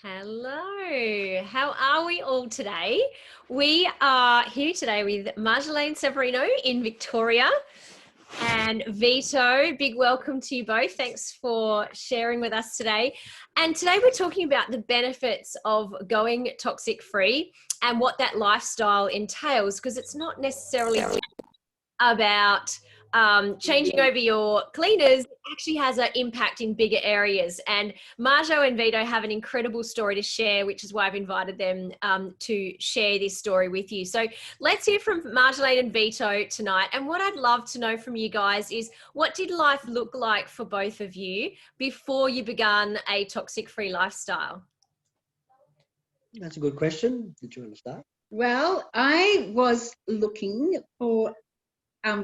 Hello, how are we all today? We are here today with Marjolaine Severino in Victoria and Vito. Big welcome to you both. Thanks for sharing with us today. And today we're talking about the benefits of going toxic free and what that lifestyle entails, because it's not necessarily about changing over your cleaners. It actually has an impact in bigger areas. And Marjo and Vito have an incredible story to share, which is why I've invited them to share this story with you. So let's hear from Marjolaine and Vito tonight. And what I'd love to know from you guys is, what did life look like for both of you before you began a toxic-free lifestyle? That's a good question. Did you want to start? Well, I was looking for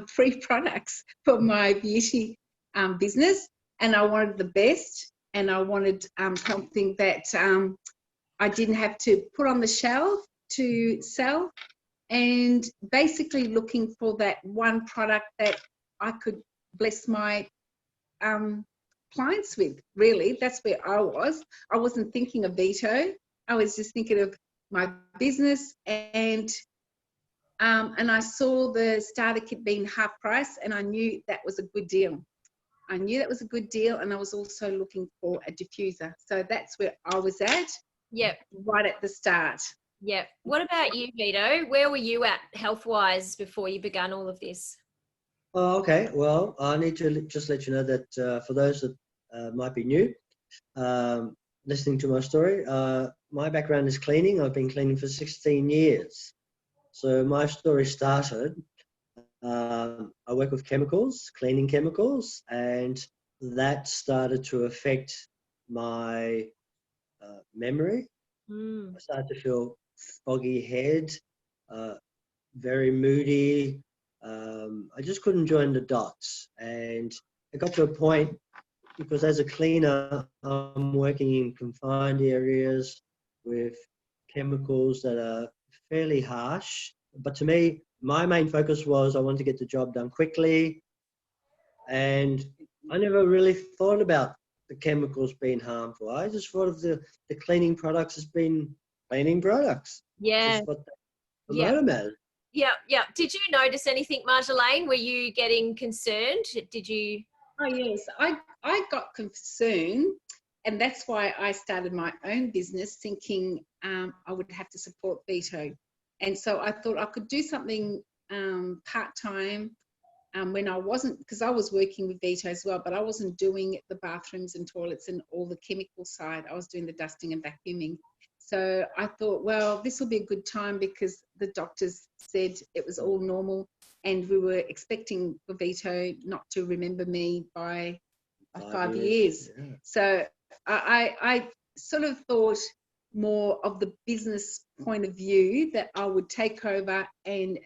free products for my beauty business, and I wanted the best, and I wanted something that I didn't have to put on the shelf to sell, and basically looking for that one product that I could bless my clients with. Really, that's where I was. I wasn't thinking of Vito. I was just thinking of my business, and I saw the starter kit being half price, and I knew that was a good deal. I knew that was a good deal, and I was also looking for a diffuser. So that's where I was at. Yep. Right at the start. Yep. What about you, Vito? Where were you at health-wise before you began all of this? Oh, okay. Well, I need to just let you know that for those that might be new, listening to my story, my background is cleaning. I've been cleaning for 16 years. So my story started, I work with chemicals, cleaning chemicals, and that started to affect my memory. I started to feel foggy head, very moody. I just couldn't join the dots. And it got to a point, because as a cleaner, I'm working in confined areas with chemicals that are fairly harsh. But to me, my main focus was I wanted to get the job done quickly. And I never really thought about the chemicals being harmful. I just thought of the cleaning products as being cleaning products. Yeah. Just what the motor matter. Yeah, yeah. Did you notice anything, Marjolaine? Were you getting concerned? Did you? Oh, yes. I got concerned, and that's why I started my own business, thinking I would have to support Vito. And so I thought I could do something part-time when I wasn't, because I was working with Vito as well, but I wasn't doing the bathrooms and toilets and all the chemical side. I was doing the dusting and vacuuming. So I thought, well, this will be a good time, because the doctors said it was all normal, and we were expecting for Vito not to remember me by 5 years. Yeah. So I sort of thought more of the business point of view, that I would take over and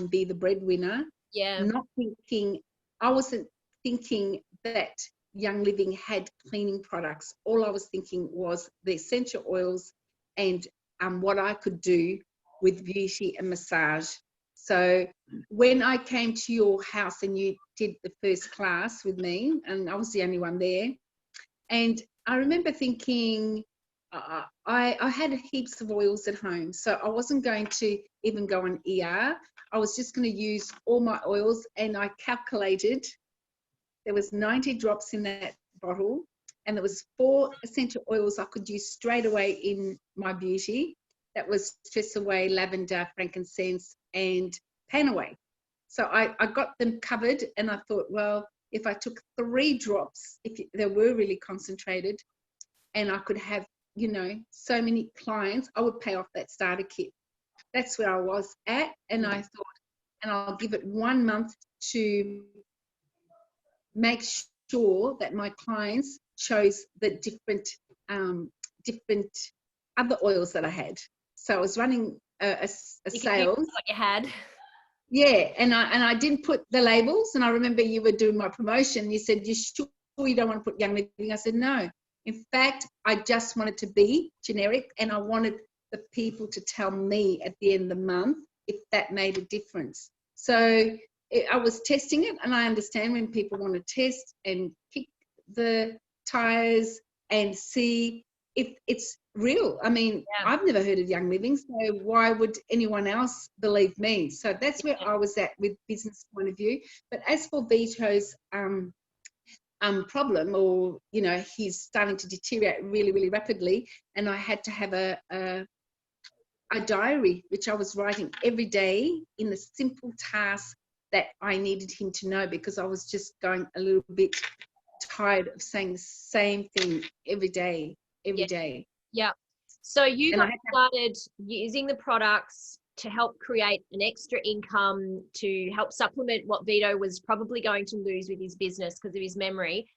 be the breadwinner. Yeah. Not thinking, I wasn't thinking that Young Living had cleaning products. All I was thinking was the essential oils and what I could do with beauty and massage. So when I came to your house and you did the first class with me, and I was the only one there, and I remember thinking, I had heaps of oils at home, so I wasn't going to even go on ER. I was just going to use all my oils, and I calculated there was 90 drops in that bottle, and there was 4 essential oils I could use straight away in my beauty. That was Stress Away, Lavender, Frankincense, and Pan Away. So I got them covered, and I thought, well, if I took 3 drops, if they were really concentrated, and I could have, you know, so many clients, I would pay off that starter kit. That's where I was at, and I thought, and I'll give it 1 month to make sure that my clients chose the different other oils that I had. So I was running a sales. What you had. Yeah, and I didn't put the labels. And I remember you were doing my promotion. You said, you don't want to put young living? I said, no. In fact, I just wanted to be generic, and I wanted the people to tell me at the end of the month if that made a difference. So I was testing it, and I understand when people want to test and kick the tires and see if it's real. I mean, Yeah. I've never heard of Young Living, so why would anyone else believe me? So that's where I was at with business point of view. But as for Vito's problem, or he's starting to deteriorate really, really rapidly, and I had to have a diary which I was writing every day in the simple tasks that I needed him to know, because I was just going a little bit tired of saying the same thing every day. Yeah. So you And I got had to- started using the products to help create an extra income to help supplement what Vito was probably going to lose with his business because of his memory.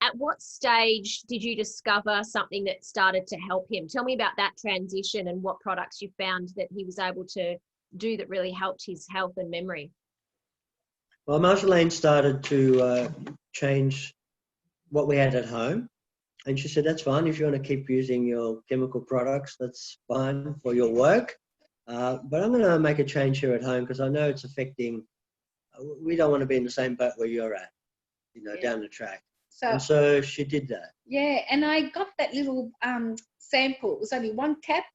At what stage did you discover something that started to help him? Tell me about that transition and what products you found that he was able to do that really helped his health and memory. Well, Marjolaine started to change what we had at home. And she said, that's fine. If you want to keep using your chemical products, that's fine for your work. But I'm going to make a change here at home because I know it's affecting, we don't want to be in the same boat where you're at, down the track. And so she did that. Yeah, and I got that little sample. It was only one cap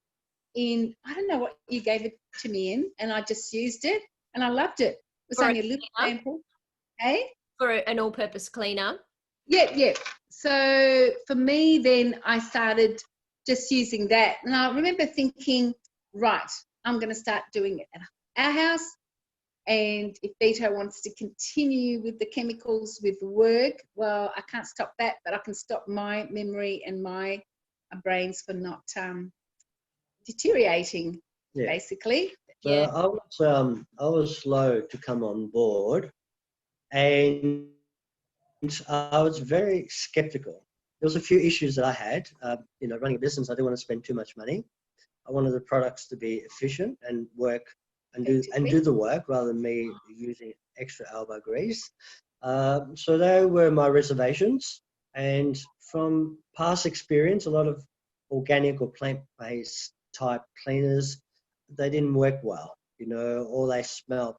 in, I don't know what you gave it to me in, and I just used it, and I loved it. It was only a little sample. Hey? For an all-purpose cleaner. Yeah. So for me, then I started just using that. And I remember thinking, right, I'm going to start doing it at our house. And if Vito wants to continue with the chemicals, with the work, well, I can't stop that, but I can stop my memory and my brains from not deteriorating, basically. So I was slow to come on board, and I was very skeptical. There was a few issues that I had. Running a business, I didn't want to spend too much money. I wanted the products to be efficient and work and do the work rather than me using extra elbow grease. So they were my reservations. And from past experience, a lot of organic or plant-based type cleaners, they didn't work well, or they smelled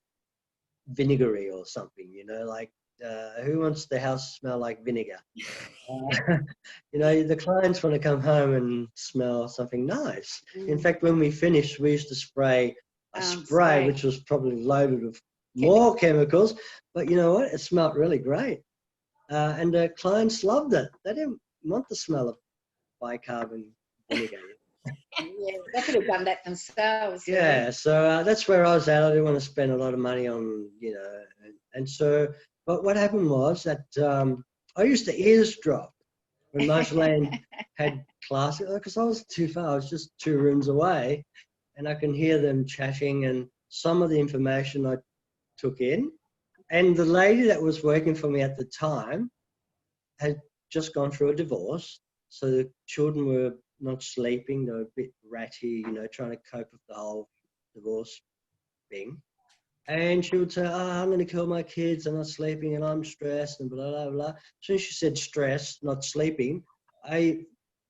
vinegary or something, like who wants the house to smell like vinegar? The clients want to come home and smell something nice. In fact, when we finished, we used to spray a spray which was probably loaded with more chemicals, but you know what? It smelled really great. And the clients loved it. They didn't want the smell of bicarbonate vinegar. Yeah, they could have done that themselves. Yeah, so that's where I was at. I didn't want to spend a lot of money on, and so, but what happened was that I used to eavesdrop when Marjolaine had class, because I was too far. I was just 2 rooms away, and I can hear them chatting and some of the information I took in. And the lady that was working for me at the time had just gone through a divorce, so the children were not sleeping. They were a bit ratty, trying to cope with the whole divorce thing. And she would say, I'm going to kill my kids. They're not sleeping and I'm stressed and blah, blah, blah. As soon as she said stress, not sleeping, I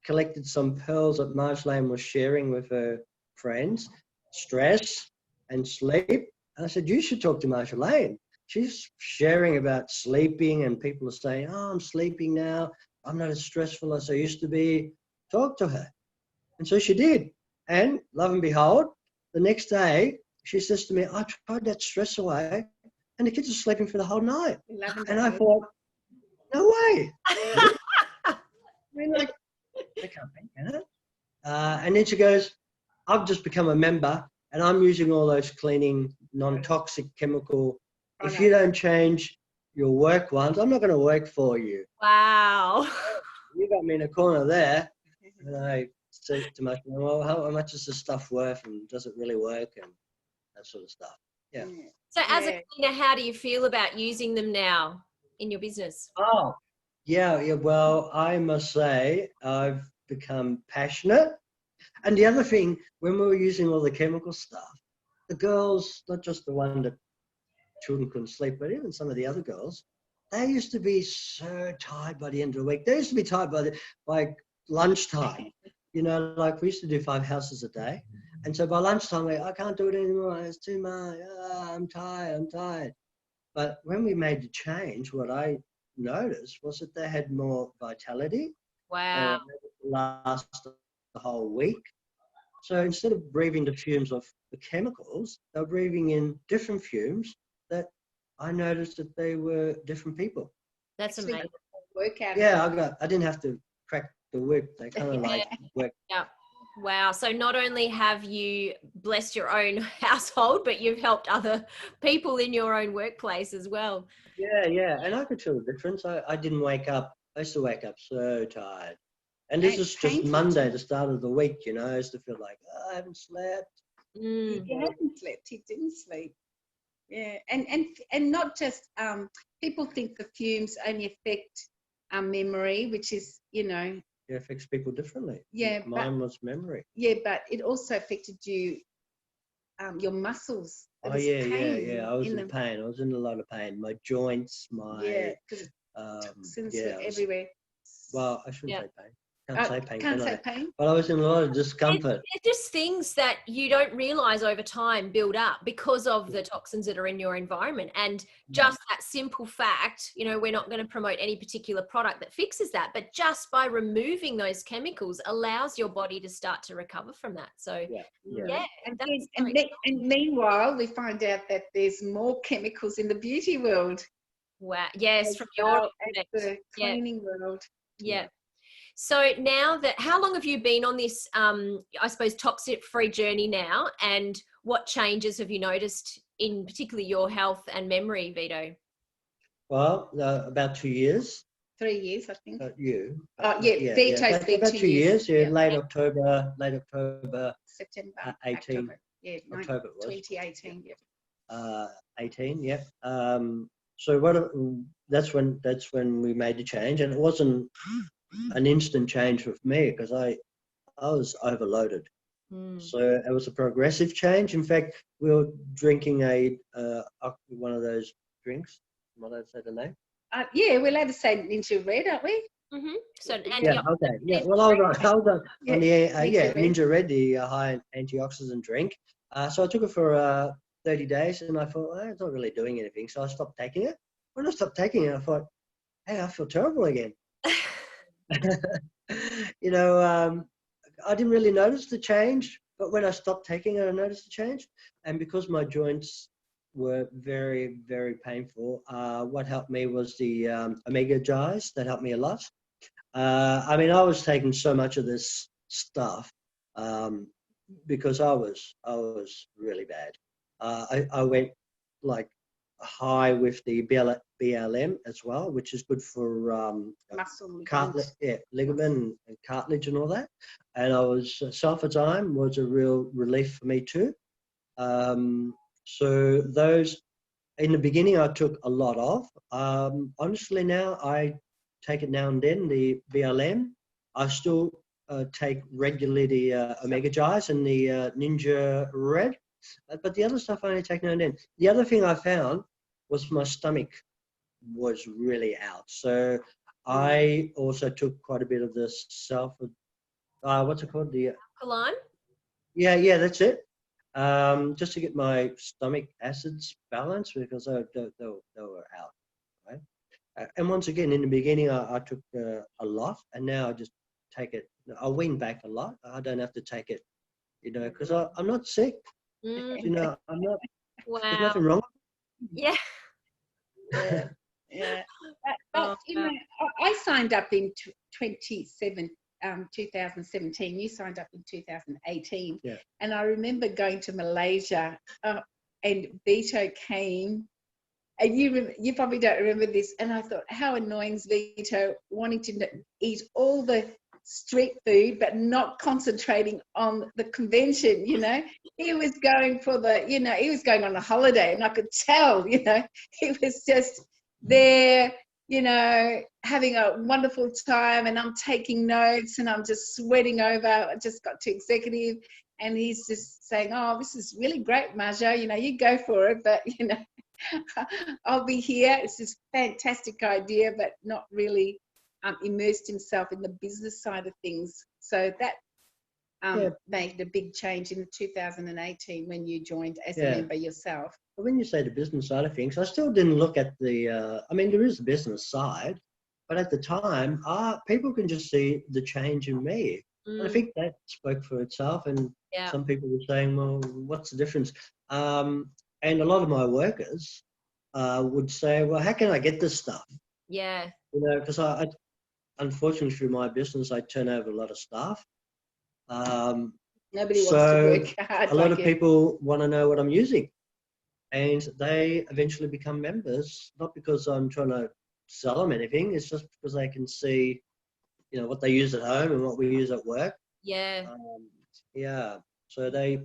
collected some pearls that Marjolaine was sharing with her friends, stress and sleep. And I said, you should talk to Marjolaine. She's sharing about sleeping and people are saying, I'm sleeping now. I'm not as stressful as I used to be. Talk to her. And so she did. And lo and behold, the next day, she says to me, I tried that stress away and the kids are sleeping for the whole night. And I thought, no way. I mean, like, they can't be, can it? And then she goes, I've just become a member and I'm using all those cleaning, non-toxic chemical. If you don't change your work ones, I'm not going to work for you. Wow. You got me in a corner there. And I said to myself, well, how much is this stuff worth and does it really work and that sort of stuff. Yeah. So as a cleaner, how do you feel about using them now in your business? Oh, yeah. Well, I must say I've become passionate. And the other thing, when we were using all the chemical stuff, the girls, not just the one that children couldn't sleep, but even some of the other girls, they used to be so tired by the end of the week. They used to be tired by lunchtime. You know, like we used to do 5 houses a day. And so by lunchtime, I can't do it anymore. It's too much. I'm tired. But when we made the change, what I noticed was that they had more vitality. Wow. Last the whole week. So instead of breathing the fumes of the chemicals, they were breathing in different fumes that I noticed that they were different people. That's Actually, amazing. work out. Yeah, I didn't have to crack the whip. They kind of like work. Yeah. Wow. So not only have you blessed your own household, but you've helped other people in your own workplace as well. Yeah. And I could feel the difference. I didn't wake up. I used to wake up so tired. And this is just Monday, the start of the week, you know. I used to feel like, I haven't slept. Mm. He hasn't slept. He didn't sleep. Yeah, and not just people think the fumes only affect our memory, which is, you know. It affects people differently. Yeah, mine was memory. Yeah, but it also affected you, your muscles. Yeah. I was in pain. I was in a lot of pain. My joints, because toxins were everywhere. Well, I shouldn't say pain. Can't say pain. But I was in a lot of discomfort. They're just things that you don't realize over time build up because of the toxins that are in your environment. And just that simple fact, you know, we're not going to promote any particular product that fixes that, but just by removing those chemicals allows your body to start to recover from that. So yeah. And meanwhile, we find out that there's more chemicals in the beauty world. Wow. Yes, from your the cleaning world. Yeah. So now how long have you been on this, I suppose, toxic-free journey now, and what changes have you noticed in particularly your health and memory, Vito? Well, about 2 years. 3 years, I think. You? Vito's been about 2 years. Yeah, late October, September, 18. October. Yeah, October it was. 2018. Yeah. 18. Yeah. So that's when we made the change, and it wasn't an instant change with me because I was overloaded. So it was a progressive change. In fact, we were drinking one of those drinks. Am I allowed to say the name? Yeah, we're allowed to say Ninja Red, aren't we? Mm-hmm. So okay. Yeah. Well, I was on the Ninja Red, the high antioxidant drink. So I took it for 30 days, and I thought, it's not really doing anything. So I stopped taking it. When I stopped taking it, I thought, hey, I feel terrible again. You know, I didn't really notice the change, but when I stopped taking it, I noticed the change. And because my joints were very, very painful, what helped me was the omega dyes. That helped me a lot. I mean, I was taking so much of this stuff because I was really bad. I went like high with the BLM as well, which is good for muscle, cartilage, ligament and cartilage and all that. And I was sulfatime was a real relief for me too. So those in the beginning I took a lot of. Honestly, now I take it now and then. The BLM, I still take regularly the omega dyes and the Ninja Red. But the other stuff I only take now and then. The other thing I found was my stomach was really out. So I also took quite a bit of this what's it called? The alkaline? Yeah, that's it. Just to get my stomach acids balanced because they were out, right? And once again, in the beginning, I took a lot, and now I just take it. I wean back a lot. I don't have to take it, you know, because I'm not sick. You know, I'm not. Wow. There's nothing wrong. Yeah. Yeah. But you know, I signed up in 2017. You signed up in 2018. Yeah. And I remember going to Malaysia, and Vito came. And you probably don't remember this. And I thought, how annoying is Vito wanting to eat all the street food but not concentrating on the convention, you know. He was going he was going on a holiday, and I could tell, you know, he was just there, you know, having a wonderful time, and I'm taking notes and I'm just sweating over. I just got to executive, and he's just saying, oh, this is really great, Marjo, you know, you go for it. But, you know, I'll be here. It's this fantastic idea, but not really immersed himself in the business side of things. So that made a big change in 2018 when you joined as a member yourself. But when you say the business side of things, I still didn't look at the, I mean, there is the business side, but at the time, people can just see the change in me. And I think that spoke for itself. And some people were saying, well, what's the difference? And a lot of my workers would say, well, how can I get this stuff? Yeah. You know, because I unfortunately, through my business, I turn over a lot of staff. Nobody wants to work hard. A lot of people want to know what I'm using. And they eventually become members, not because I'm trying to sell them anything. It's just because they can see, you know, what they use at home and what we use at work. Yeah. So they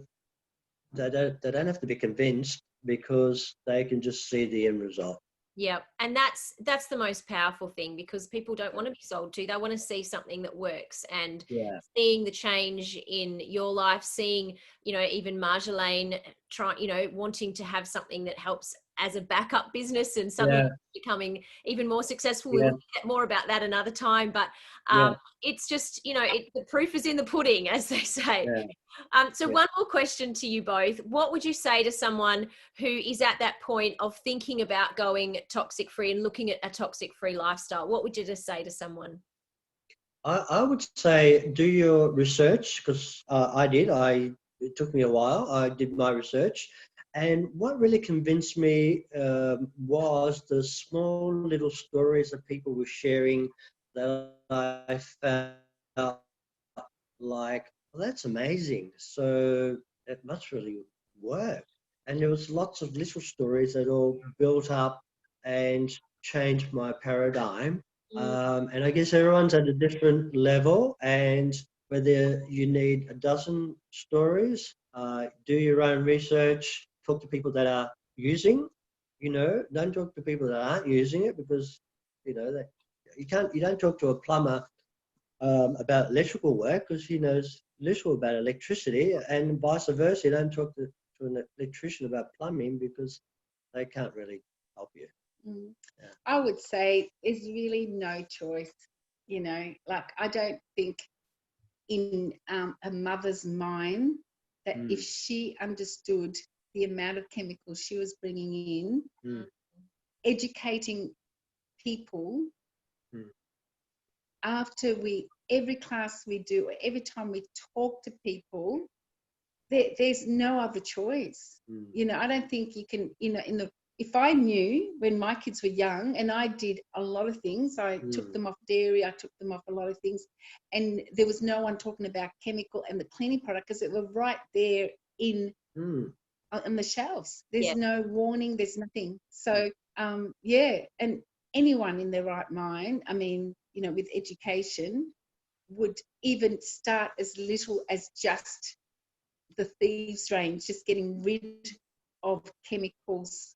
don't have to be convinced because they can just see the end result. Yeah, and that's the most powerful thing, because people don't want to be sold to. They want to see something that works, and seeing the change in your life, seeing, you know, even Marjolaine wanting to have something that helps as a backup business and suddenly becoming even more successful. We'll get more about that another time, but it's just, you know, the proof is in the pudding, as they say. So one more question to you both. What would you say to someone who is at that point of thinking about going toxic free and looking at a toxic free lifestyle? What would you just say to someone? I would say do your research, because I did. It took me a while. I did my research. And what really convinced me was the small little stories that people were sharing that I felt like, well, that's amazing. So it must really work. And there was lots of little stories that all built up and changed my paradigm. And I guess everyone's at a different level, and whether you need a dozen stories, do your own research, talk to people that are using, you know, don't talk to people that aren't using it, because, you know, that you don't talk to a plumber about electrical work because he knows little about electricity, and vice versa. You don't talk to an electrician about plumbing because they can't really help you. I would say there's really no choice, you know, like I don't think in a mother's mind that if she understood the amount of chemicals she was bringing in, educating people after every class we do, every time we talk to people, there's no other choice. You know, I don't think you can, you know, if I knew when my kids were young, and I did a lot of things, I took them off dairy, I took them off a lot of things, and there was no one talking about chemical and the cleaning product because it was right there on the shelves. There's no warning, there's nothing. So, and anyone in their right mind, I mean, you know, with education, would even start as little as just the thieves range, just getting rid of chemicals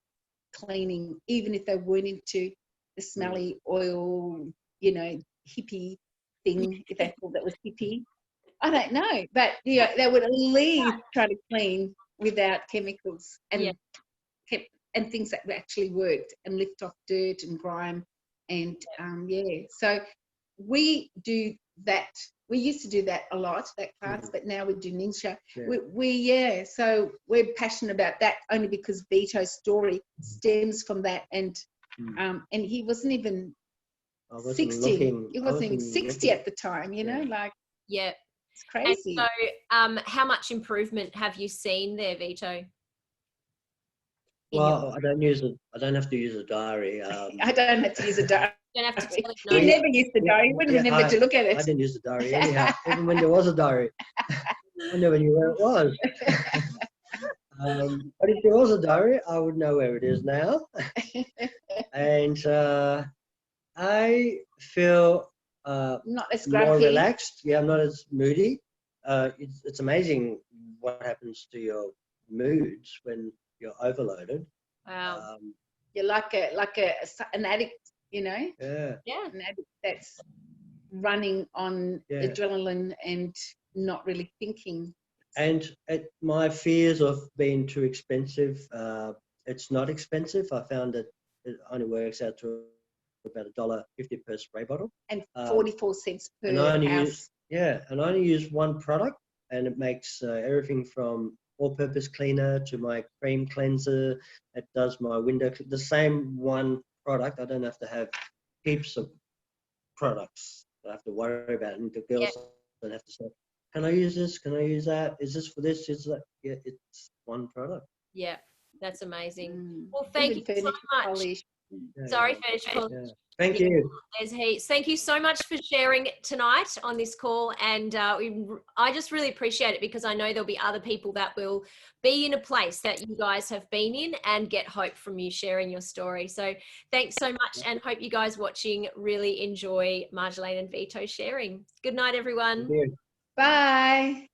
cleaning, even if they weren't into the smelly oil, you know, hippie thing, if they thought that was hippie. I don't know, but yeah, they would at least try to clean without chemicals and things that actually worked and lift off dirt and grime. And so we do that. We used to do that a lot, that class, but now we do Ninja. So we're passionate about that only because Vito's story stems from that, and he wasn't even 60. He wasn't even 60 at the time, you know, like it's crazy. And so, how much improvement have you seen there, Vito? Well, I don't have to use a diary. I don't have to use a diary. You don't have to tell He never used the diary. He wouldn't remember to look at it. I didn't use the diary anyhow, even when there was a diary. I never knew where it was. But if there was a diary, I would know where it is now. And I feel not as more relaxed. Yeah, I'm not as moody. It's amazing what happens to your moods when you're overloaded. Wow. You're like an addict, you know? Yeah. An addict that's running on adrenaline and not really thinking. And my fears of being too expensive, It's not expensive. I found that it only works out to about $1.50 per spray bottle. And Um, 44 cents and I per only house. and I only use one product, and it makes everything from all-purpose cleaner to my cream cleanser. It does my window, the same one product. I don't have to have heaps of products that I have to worry about, and the Yeah. girls don't have to say, can I use this? Can I use that? Is this for this? Is that? Yeah, it's one product. Yeah, that's amazing. Mm. Well, thank Even you so furniture much. polish. Yeah, Sorry, yeah, furniture polish. yeah. Thank you. There's heaps. Thank you so much for sharing tonight on this call, and I just really appreciate it, because I know there'll be other people that will be in a place that you guys have been in and get hope from you sharing your story. So thanks so much, and hope you guys watching really enjoy Marjolaine and Vito sharing. Good night, everyone. Thank you. Bye.